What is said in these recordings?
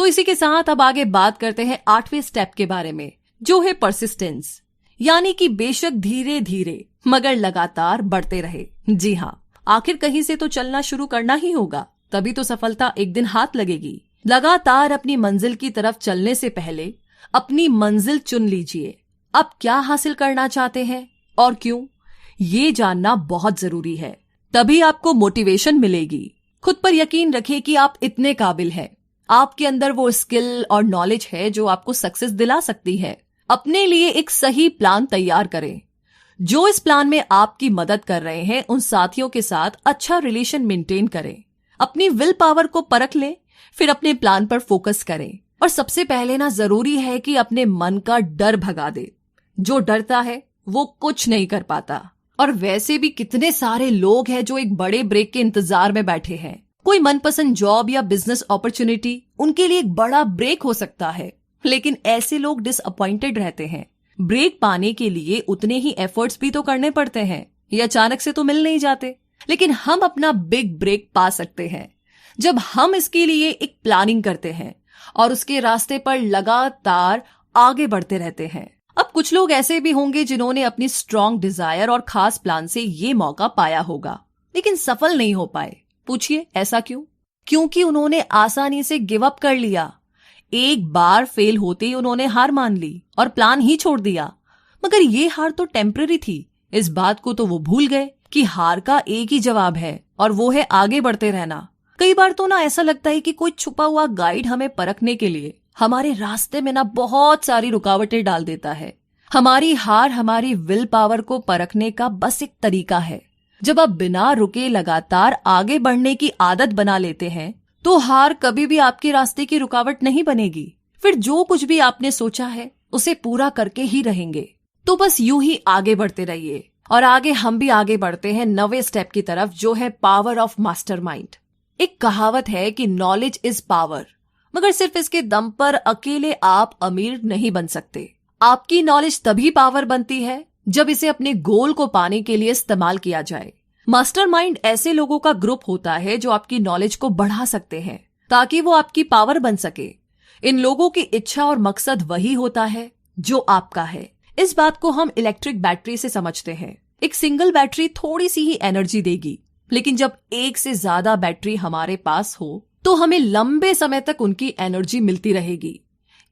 इसी के साथ अब आगे बात करते हैं 8वें स्टेप के बारे में, जो है परसिस्टेंस, यानी कि बेशक धीरे धीरे मगर लगातार बढ़ते रहे। जी हाँ, आखिर कहीं से तो चलना शुरू करना ही होगा, तभी तो सफलता एक दिन हाथ लगेगी। लगातार अपनी मंजिल की तरफ चलने से पहले अपनी मंजिल चुन लीजिए। अब क्या हासिल करना चाहते हैं और क्यों, ये जानना बहुत जरूरी है। तभी आपको मोटिवेशन मिलेगी। खुद पर यकीन रखें कि आप इतने काबिल हैं। आपके अंदर वो स्किल और नॉलेज है जो आपको सक्सेस दिला सकती है। अपने लिए एक सही प्लान तैयार करें। जो इस प्लान में आपकी मदद कर रहे हैं, उन साथियों के साथ अच्छा रिलेशन मेंटेन करें। अपनी विल पावर को परख लें, फिर अपने प्लान पर फोकस करें। और सबसे पहले ना जरूरी है कि अपने मन का डर भगा दे। जो डरता है वो कुछ नहीं कर पाता। और वैसे भी कितने सारे लोग हैं जो एक बड़े ब्रेक के इंतजार में बैठे हैं। कोई मनपसंद जॉब या बिजनेस अपॉर्चुनिटी उनके लिए एक बड़ा ब्रेक हो सकता है, लेकिन ऐसे लोग डिसअपॉइंटेड रहते हैं। ब्रेक पाने के लिए उतने ही एफर्ट्स भी तो करने पड़ते हैं, ये अचानक से तो मिल नहीं जाते। लेकिन हम अपना बिग ब्रेक पा सकते हैं जब हम इसके लिए एक प्लानिंग करते हैं और उसके रास्ते पर लगातार आगे बढ़ते रहते हैं। अब कुछ लोग ऐसे भी होंगे जिन्होंने अपनी स्ट्रॉन्ग डिजायर और खास प्लान से ये मौका पाया होगा, लेकिन सफल नहीं हो पाए। पूछिए ऐसा क्यों? क्योंकि उन्होंने आसानी से गिव अप कर लिया। एक बार फेल होते ही उन्होंने हार मान ली और प्लान ही छोड़ दिया। मगर ये हार तो टेम्पररी थी। इस बात को तो वो भूल गए कि हार का एक ही जवाब है और वो है आगे बढ़ते रहना। कई बार तो ना ऐसा लगता है कि कोई छुपा हुआ गाइड हमें परखने के लिए हमारे रास्ते में ना बहुत सारी रुकावटें डाल देता है। हमारी हार हमारी विल पावर को परखने का बस एक तरीका है। जब आप बिना रुके लगातार आगे बढ़ने की आदत बना लेते हैं तो हार कभी भी आपके रास्ते की रुकावट नहीं बनेगी। फिर जो कुछ भी आपने सोचा है उसे पूरा करके ही रहेंगे। तो बस यूं ही आगे बढ़ते रहिए। और आगे हम भी आगे बढ़ते हैं 9वें स्टेप की तरफ, जो है पावर ऑफ मास्टरमाइंड। एक कहावत है कि नॉलेज इज पावर, मगर सिर्फ इसके दम पर अकेले आप अमीर नहीं बन सकते। आपकी नॉलेज तभी पावर बनती है जब इसे अपने गोल को पाने के लिए इस्तेमाल किया जाए। मास्टरमाइंड ऐसे लोगों का ग्रुप होता है जो आपकी नॉलेज को बढ़ा सकते हैं ताकि वो आपकी पावर बन सके। इन लोगों की इच्छा और मकसद वही होता है जो आपका है। इस बात को हम इलेक्ट्रिक बैटरी से समझते हैं। एक सिंगल बैटरी थोड़ी सी ही एनर्जी देगी, लेकिन जब एक से ज्यादा बैटरी हमारे पास हो तो हमें लंबे समय तक उनकी एनर्जी मिलती रहेगी।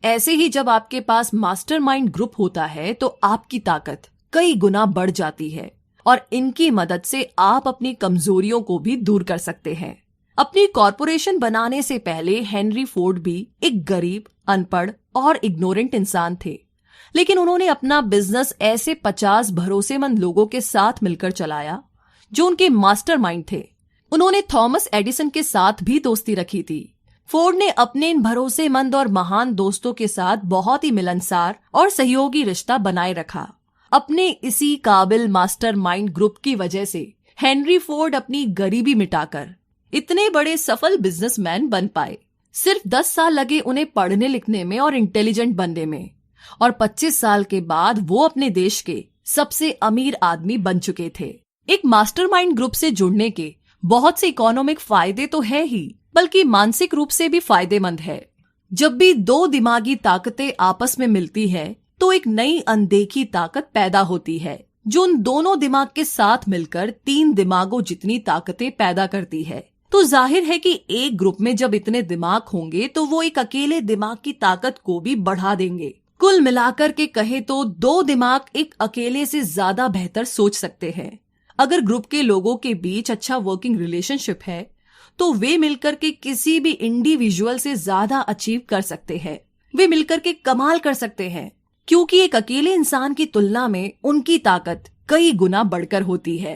ऐसे ही जब आपके पास मास्टरमाइंड ग्रुप होता है तो आपकी ताकत कई गुना बढ़ जाती है और इनकी मदद से आप अपनी कमजोरियों को भी दूर कर सकते हैं। अपनी कॉरपोरेशन बनाने से पहले हेनरी फोर्ड भी एक गरीब, अनपढ़ और इग्नोरेंट इंसान थे, लेकिन उन्होंने अपना बिजनेस ऐसे 50 भरोसेमंद लोगों के साथ मिलकर चलाया जो उनके मास्टरमाइंड थे। उन्होंने थॉमस एडिसन के साथ भी दोस्ती रखी थी। फोर्ड ने अपने इन भरोसेमंद और महान दोस्तों के साथ बहुत ही मिलनसार और सहयोगी रिश्ता बनाए रखा। अपने इसी काबिल मास्टरमाइंड ग्रुप की वजह से हेनरी फोर्ड अपनी गरीबी मिटाकर इतने बड़े सफल बिजनेसमैन बन पाए। सिर्फ 10 साल लगे उन्हें पढ़ने लिखने में और इंटेलिजेंट बनने में, और 25 साल के बाद वो अपने देश के सबसे अमीर आदमी बन चुके थे। एक मास्टरमाइंड ग्रुप से जुड़ने के बहुत से इकोनॉमिक फायदे तो है ही, बल्कि मानसिक रूप से भी फायदेमंद है। जब भी दो दिमागी ताकतें आपस में मिलती है तो एक नई अनदेखी ताकत पैदा होती है जो उन दोनों दिमाग के साथ मिलकर 3 दिमागों जितनी ताकतें पैदा करती है। तो जाहिर है कि एक ग्रुप में जब इतने दिमाग होंगे तो वो एक अकेले दिमाग की ताकत को भी बढ़ा देंगे। कुल मिलाकर के कहे तो 2 दिमाग एक अकेले से ज्यादा बेहतर सोच सकते हैं। अगर ग्रुप के लोगों के बीच अच्छा वर्किंग रिलेशनशिप है तो वे मिलकर के किसी भी इंडिविजुअल से ज्यादा अचीव कर सकते हैं। वे मिलकर के कमाल कर सकते हैं, क्योंकि एक अकेले इंसान की तुलना में उनकी ताकत कई गुना बढ़कर होती है।